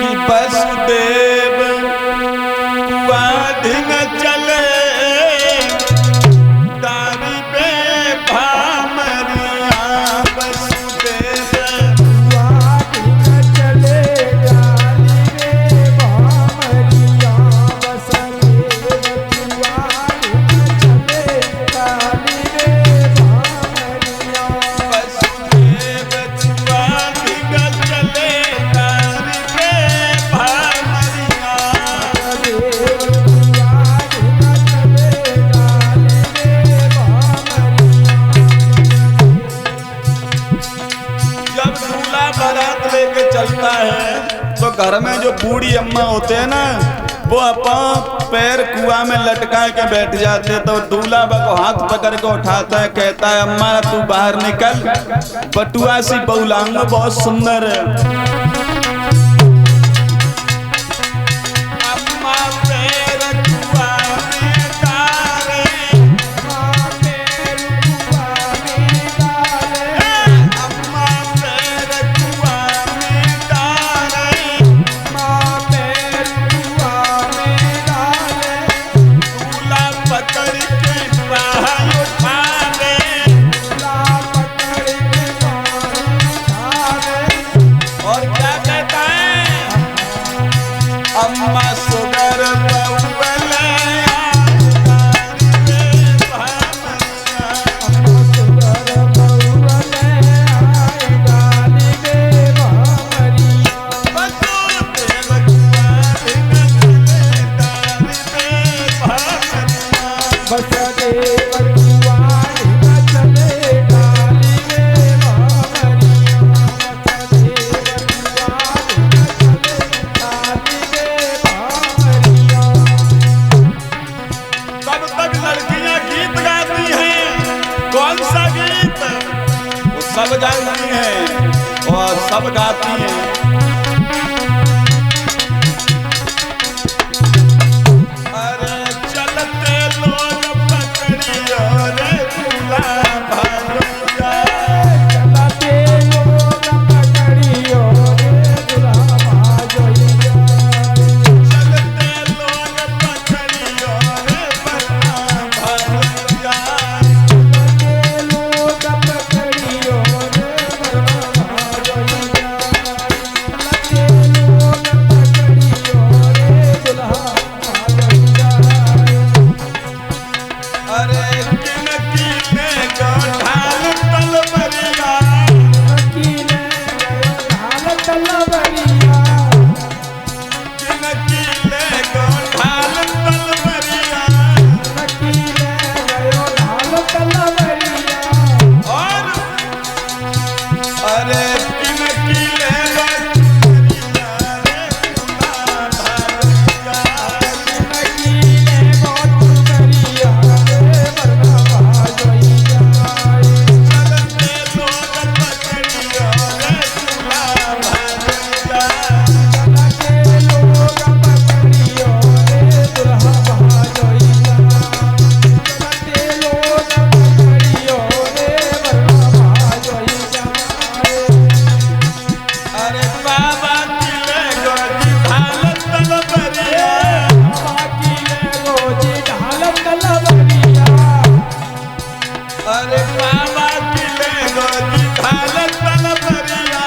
कि वसुदेव वाधिन चले दारी पे भामरिया। वसुदेव वाधिन चले दारी पे भामरिया। वसुदेव वाधिन चले दारी पे भामरिया। वसुदेव वाधिन चले दारी पे भामरिया। जब दूल्हा बारात लेके चलता है तो घर में जो बूढ़ी अम्मा होते हैं ना, वो अपना पैर कुआं में लटका के बैठ जाते। तो दूल्हा को हाथ पकड़ के उठाता है, कहता है अम्मा तू बाहर निकल, बटुआ सी बहुलांग बहुत सुंदर है। अम्मा पैर कुआं में डाले, अम्मा पैर कुआं में डाले, अम्मा पैर कुआं में डाले, अम्मा पैर कुआं में डाले। दूल्हा पकड़ के बाहर उठा ले, दूल्हा पकड़ के बाहर उठा ले। और क्या कहता है, अम्मा सुगर बहुबले दारी पे भामरिया। अम्मा सुगर बहुबले दारी पे भामरिया। वसुदेव वाधिन चले दारी पे भामरिया। वसुदेव वाधिन चले दारी पे भामरिया। वसुदेव वाधिन चले दारी पे भामरिया। तब तक लड़कियां गीत गाती हैं। कौन सा गीत? वो सब जानती हैं और सब गाती हैं। अरे चलते लोग पकड़ियो रे दूल्हा भामरिया। चलते लोग पकड़ियो रे दूल्हा भामरिया। चलते लोग पकड़ियो रे दूल्हा भामरिया। चलते लोग पकड़ियो रे दूल्हा भामरिया। चलते लोग पकड़ियो रे दूल्हा भामरिया। अरे किनकी ने ढाल तलवरिया। वकीले गयो ढाल तलवरिया। किनकी ने ढाल तलवरिया। वकीले गयो ढाल तलवरिया। और अरे किनकी ने चुनरिया रे दूल्हा भामरिया। वकीले गो चुनरिया रे बरना भाजोइया। चलते लोग पकड़ियो रे दूल्हा भामरिया। चलते लोग पकड़ियो रे दूल्हा भाजोइया। चलते लोग पकड़ियो रे बरना भाजोइया। अरे बाबा किले गोजी ढाल तलवरिया। वकीले गोजी ढाल तलवरिया। अरे बाबा किले गोजी ढाल तलवरिया।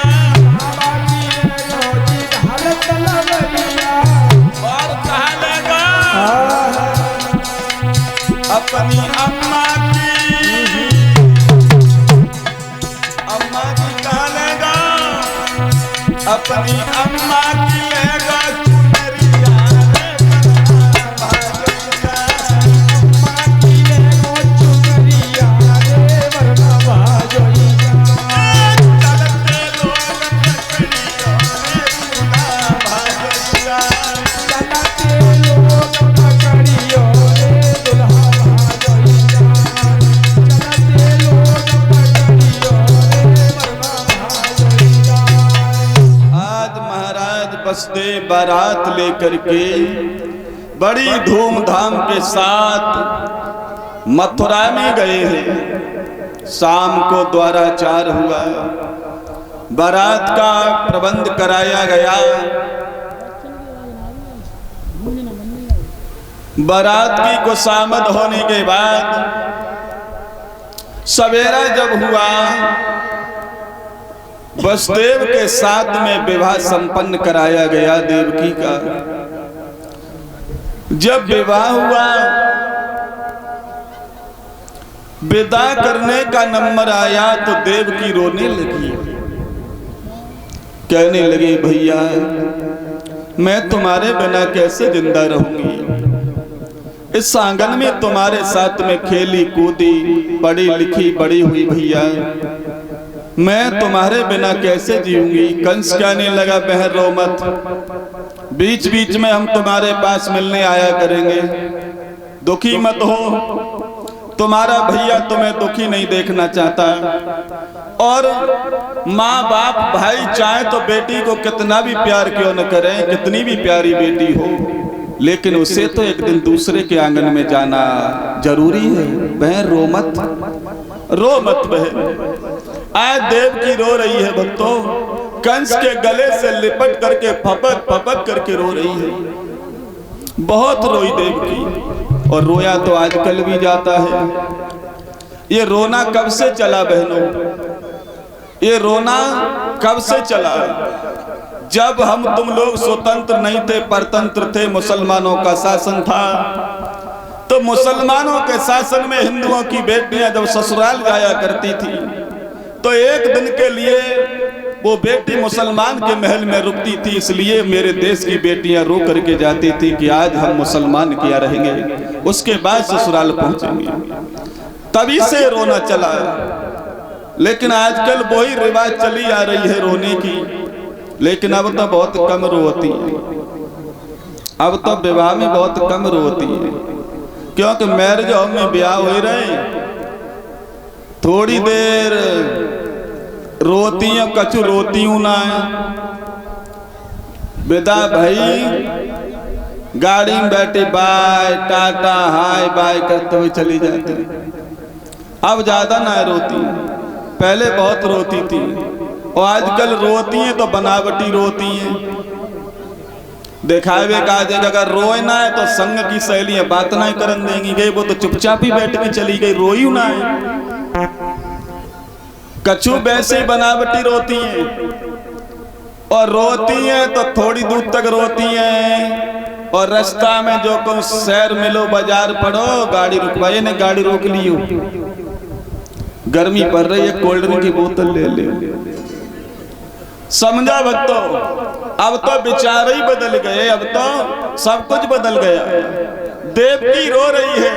वकीले गोजी ढाल तलवरिया। और कहा लगा अपनी अम्मा की कहा लगा अपनी अम्मा की लेगा चुनरिया रे बरना भामरिया। वकीले गो चुनरिया रे बरना भाजोइया। चलते लोग पकड़ियो रे दूल्हा भामरिया। चलते लोग पकड़ियो रे दूल्हा भाजोइया। चलते लोग पकड़ियो रे बरना भाजोइया। आज महाराज बसदेव बारात लेकर के बड़ी धूमधाम के साथ मथुरा में गए हैं। शाम को द्वाराचार हुआ, बारात का प्रबंध कराया गया। बारात की खुशामद होने के बाद सवेरा जब हुआ, वसुदेव के साथ में विवाह संपन्न कराया गया देवकी का। जब विवाह हुआ, विदा करने का नंबर आया तो देवकी रोने लगी, कहने लगी भैया मैं तुम्हारे बिना कैसे जिंदा रहूंगी। इस आंगन में तुम्हारे साथ में खेली कूदी, पढ़ी लिखी बड़ी हुई भैया, मैं तुम्हारे बिना कैसे जीऊंगी। कंस कहने लगा बहन रो मत, बीच बीच में हम तुम्हारे पास मिलने आया करेंगे, दुखी मत हो। तुम्हारा भैया तुम्हें दुखी नहीं देखना चाहता। और माँ बाप भाई चाहे तो बेटी को कितना भी प्यार क्यों न करें, कितनी भी प्यारी बेटी हो, लेकिन उसे तो एक दिन दूसरे के आंगन में जाना जरूरी है। बहन रो मत, रो मत बहन। आज देवकी रो रही है भक्तों, कंस के गले से लिपट करके फपक फपक करके रो रही है। बहुत रोई देवकी, और रोया तो आजकल भी जाता है। ये रोना कब से चला बहनों, ये रोना कब से चला? जब हम तुम लोग स्वतंत्र नहीं थे, परतंत्र थे, मुसलमानों का शासन था, तो मुसलमानों के शासन में हिंदुओं की बेटियां जब ससुराल जाया करती थी तो एक दिन के लिए वो बेटी मुसलमान के महल में रुकती थी। इसलिए मेरे देश की बेटियां रो करके जाती थी कि आज हम मुसलमान किया रहेंगे, उसके बाद ससुराल पहुंचेंगे। तभी से रोना चला। लेकिन आजकल वही रिवाज चली आ रही है रोने की, लेकिन अब तो बहुत कम रोती है। अब तो विवाह में बहुत कम रोती है, क्योंकि मैरिज होम में ब्याह हो रहे, थोड़ी देर रोती है, कछु रोती हूं ना विदा भाई, गाड़ी में बैठे बाय टाटा हाय बाय करते हुए चली जाती। अब ज्यादा ना रोती, पहले बहुत रोती थी, और आजकल रोती हैं तो बनावटी रोती हैं, दिखावे का जगह। अगर रोए ना है तो संग की सहेलियां बात ना करन देंगी, गई वो तो चुपचाप ही बैठ के चली गई, रोई ना है। कछु वैसे ही बनावटी रोती हैं, और रोती हैं तो थोड़ी दूर तक रोती हैं, और रास्ता में जो को शहर मिलो बाजार पड़ो गाड़ी रुकवाइए ने, गाड़ी रोक लियो, गर्मी पड़ रही है कोल्ड ड्रिंक की बोतल ले ले। समझा भक्तों, अब तो विचार ही बदल गए, अब तो सब कुछ बदल गया। देवकी रो रही है,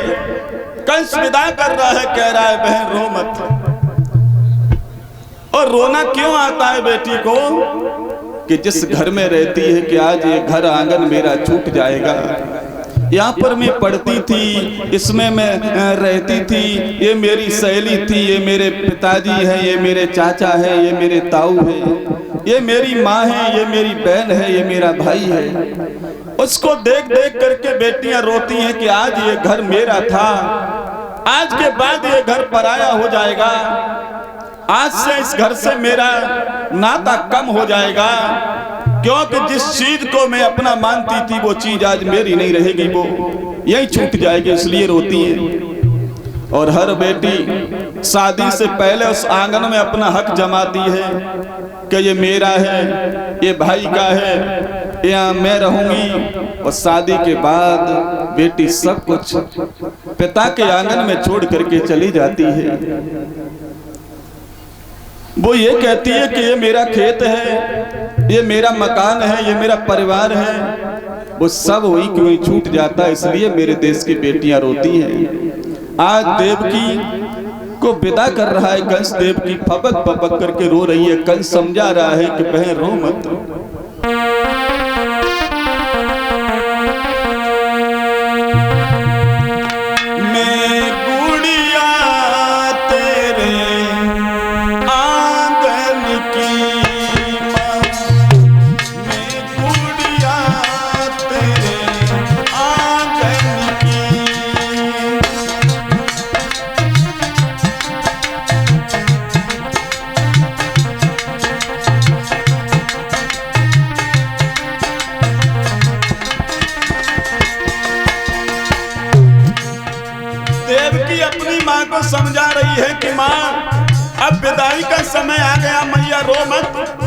कंस विदा कर रहा है, कह रहा है बहन रो मत। और रोना क्यों आता है बेटी को? कि जिस घर में रहती है कि आज ये घर आंगन मेरा छूट जाएगा, यहाँ पर मैं पढ़ती थी, इसमें मैं रहती थी, ये मेरी सहेली थी, ये मेरे पिताजी हैं, ये मेरे चाचा हैं, ये मेरे ताऊ हैं, ये मेरी माँ है, ये मेरी बहन है, ये मेरा भाई है। उसको देख देख करके बेटियां रोती हैं कि आज ये घर मेरा था, आज के बाद ये घर पराया हो जाएगा, आज से इस घर से मेरा नाता कम हो जाएगा, क्योंकि जिस चीज को मैं अपना मानती थी वो चीज आज मेरी नहीं रहेगी, वो यही छूट जाएगी, इसलिए रोती है। और हर बेटी शादी से पहले उस आंगन में अपना हक जमाती है कि ये मेरा है, ये भाई का है, यहाँ मैं रहूंगी। और शादी के बाद बेटी सब कुछ पिता के आंगन में छोड़ करके चली जाती है। वो ये कहती है कि ये मेरा खेत है, ये मेरा मकान है, ये मेरा परिवार है, वो सब वही क्यों छूट जाता है, इसलिए मेरे देश की बेटियां रोती हैं। आज देवकी को विदा कर रहा है कंस, देवकी फपक फपक करके रो रही है। कंस समझा रहा है कि बहन रो मत। समझा रही है कि माँ अब विदाई का समय आ गया, मैया रो मत।